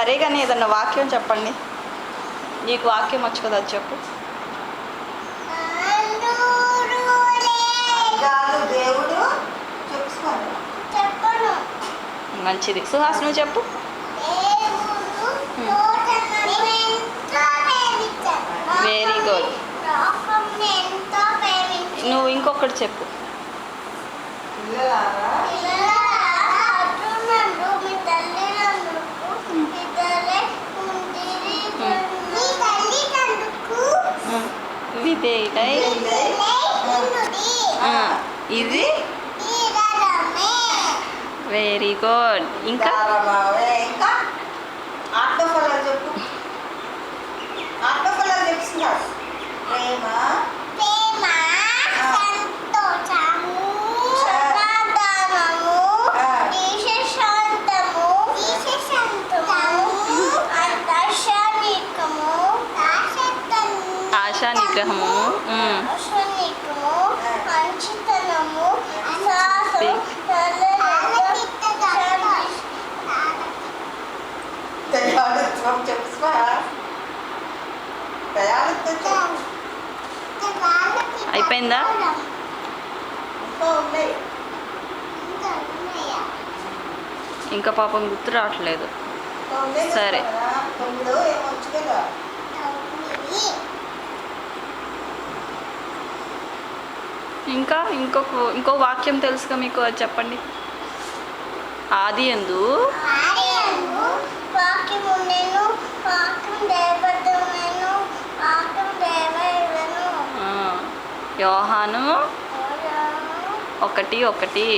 సరే కానీ ఏదన్నా వాక్యం చెప్పండి. నీకు వాక్యం వచ్చు కదా, అది చెప్పు. దేవుడు మంచిది. సుహాస్ నువ్వు చెప్పు. Very good. నువ్వు ఇంకొకటి చెప్పు. ఇది వెరీ గుడ్. ఇంకా ఆత్మఫలాలు చెప్పు. ఆత్మఫలాలు చెప్తున్నారు. ప్రేమ, సంతోషము, సమాధానము, శాంతము, ఆశా నిగ్రహము, మంచితనము, అయిపోయిందా? ఇంకా పాపం గుర్తు రావట్లేదు. సరే, ఇంకా ఇంకో వాక్యం తెలుసుగా మీకు, అది చెప్పండి. ఆది యందు యోహాను 1:1